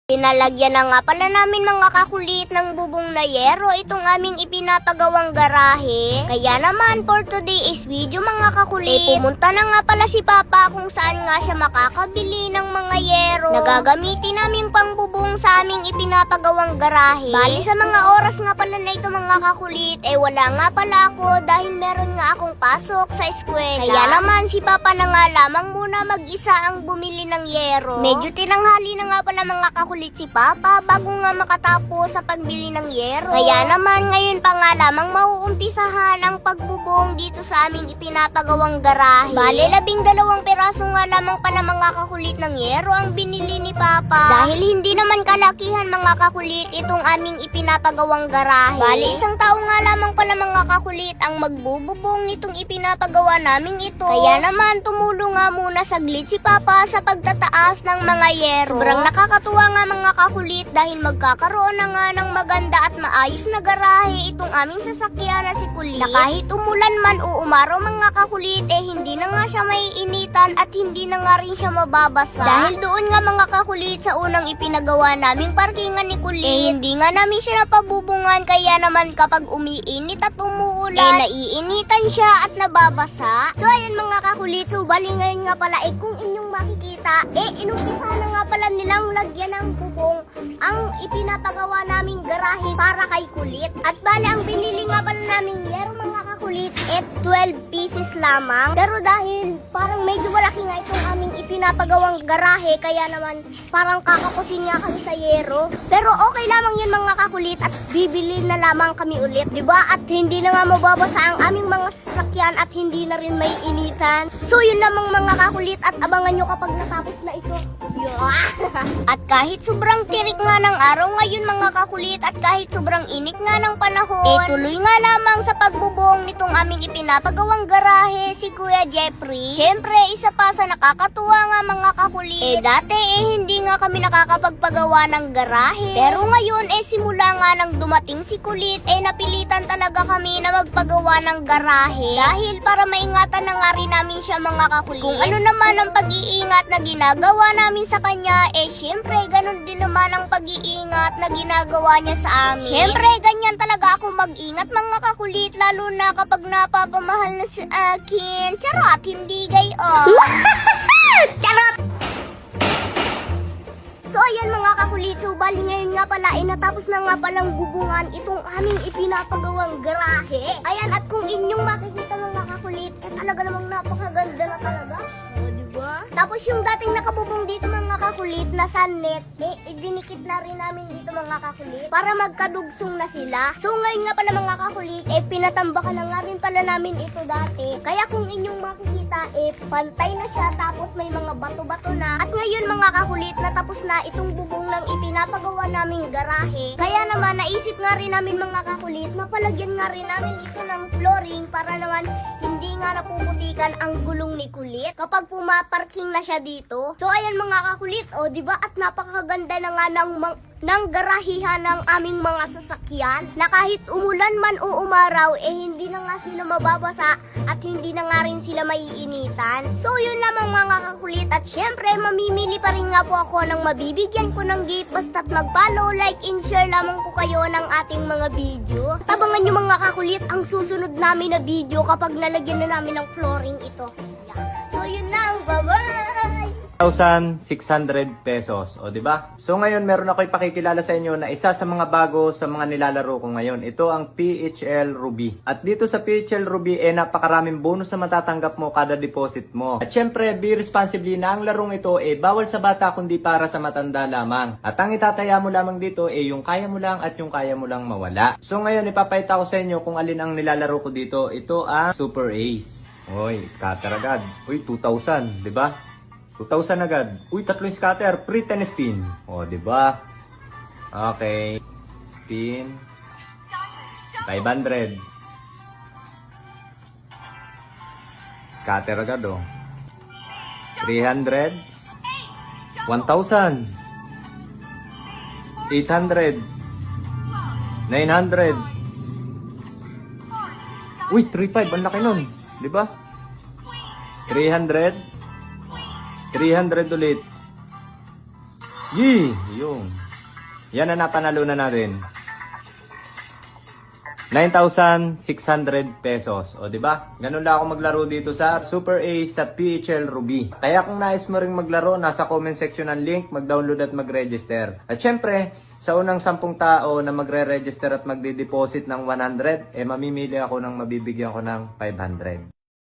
Pinalagyan na nga pala namin mga kakulit ng bubong na yero itong aming ipinapagawang garahe. Kaya naman for today's video mga kakulit, pumunta na nga pala si Papa kung saan nga siya makakabili ng mga yero na gagamitin namin pang bubong sa aming ipinapagawang garahe. Bali sa mga oras nga pala na ito mga kakulit, wala nga pala ako dahil meron nga akong pasok sa eskwela. Kaya naman si Papa na nga lamang muna mag-isa ang bumili ng yero. Medyo tinanghali na nga pala mga kakulit si Papa bago nga makatapos sa pagbili ng yero. Kaya naman ngayon pa nga lamang mauumpisahan ang pagbubong dito sa aming ipinapagawang garahe. Bale, 12 piraso nga lamang pala mga kakulit ng yero ang binili ni Papa. Dahil hindi naman kalakihan mga kakulit itong aming ipinapagawang garahe. Bale, isang tao nga lamang pala mga kakulit ang magbububong nitong ipinapagawa namin ito. Kaya naman tumulong nga muna saglit si Papa sa pagtataas ng mga yero. Sobrang nakakatuwa nga mga kakulit dahil magkakaroon na nga ng maganda at maayos na garahe itong aming sasakyan na si Kulit. Na kahit umulan man o umaraw mga kakulit, hindi na nga siya maiinitan at hindi na nga rin siya mababasa. Dahil doon nga mga kakulit sa unang ipinagawa naming parkingan ni Kulit, hindi nga namin siya napabubungan, kaya naman kapag umiinit at umuulan, naiinitan siya at nababasa. So ayan mga kakulit, so bali ngayon nga pala kung inyong makikita, inumpisa na nga pala nilang lagyan ng bubong ang ipinapagawa naming garahe para kay Kulit. At bali ang binili nga pala naming yero mga kakulit 12 pieces lamang. Pero dahil parang medyo malaki nga itong aming ipinapagawang garahe, kaya naman parang kakakusin nga kami sa yero. Pero okay lamang yun mga kakulit at bibili na lamang kami ulit, diba? At hindi na nga mababasa ang aming mga sasakyan at hindi na rin may initan. So yun lamang mga kakulit at abangan nyo kapag natapos na ito. At kahit sobrang tirik nga ng araw ngayon mga kakulit at kahit sobrang init nga ng panahon, tuloy nga lamang sa pagbubong nitong aming ipinapagawang garahe si Kuya Jeffrey. Syempre isa pa sa nakakatuwa nga mga kakulit, dati hindi nga kami nakakapagpagawa ng garahe. Pero ngayon simula nga nang dumating si Kulit, napilitan talaga kami na magpagawa ng garahe. Dahil para maingatan na nga rin namin siya mga kakulit. Kung ano naman ang pag-iingat na ginagawa namin sa kanya, syempre ganun din naman ang pag-iingat na ginagawa niya sa amin. Syempre ganyan talaga ako mag-ingat mga kakulit, lalo na kapag napapamahal na si akin. Charot, hindi gayon. Charot! So ayan mga kakulit, so bali ngayon nga pala natapos na nga palang bubungan itong aming ipinapagawang garahe. Ayan, at kung inyong makikita mga kakulit, talaga namang napakaganda na talaga. Diba? Tapos yung dating nakabubong dito mga kakulit na sunnet, idinikit na rin namin dito mga kakulit para magkadugsong na sila. So ngayon nga pala mga kakulit, pinatambakan na nga rin pala namin ito dati. Kaya kung inyong makikita, pantay na siya, tapos may mga bato-bato na. At ngayon mga kakulit, natapos na itong bubong ng ipinapagawa naming garahe. Kaya naman naisip nga rin namin mga kakulit, mapalagyan nga rin namin ito ng flooring para naman hindi nga napuputikan ang gulong ni Kulit kapag pumaparking na siya dito. So ayan mga kakulit, diba? At napakaganda na nga ng garahihan ng aming mga sasakyan na kahit umulan man o umaraw, hindi na nga sila mababasa at hindi na nga rin sila maiinitan. So yun lamang mga kakulit, at syempre mamimili pa rin nga po ako ng mabibigyan ko ng gift basta't mag-follow, like, and share lamang po kayo ng ating mga video. Tabangan nyo mga kakulit ang susunod namin na video kapag nalagyan na namin ng flooring ito. So yun lang, bye-bye! 1,600 pesos. O, di ba? So, ngayon, meron ako ipakikilala sa inyo na isa sa mga bago sa mga nilalaro ko ngayon. Ito ang PHL Ruby. At dito sa PHL Ruby, napakaraming bonus na matatanggap mo kada deposit mo. At syempre, be responsibly na ang larong ito, bawal sa bata kundi para sa matanda lamang. At ang itataya mo lamang dito, yung kaya mo lang at yung kaya mo lang mawala. So, ngayon, ipapayta ko sa inyo kung alin ang nilalaro ko dito. Ito ang Super Ace. Uy, scatter agad. Uy, 2,000, di ba? 2,000 agad. Uy, 3 scatter. Free 10 spin. O, diba? Okay. Spin. 500. Scatter agad, 300. 1,000. 800. 900. Uy, 3,500. Ang laki nun. Diba? 300. 300 ulit. Yee! Yung. Yan na napanalunan natin. 9,600 pesos. O, di ba? Ganun lang ako maglaro dito sa Super Ace sa PHL Ruby. Kaya kung nais mo ring maglaro, nasa comment section ang link, mag-download at mag-register. At syempre, sa unang 10 tao na magre-register at magde-deposit ng 100, mamimili ako ng mabibigyan ko ng 500.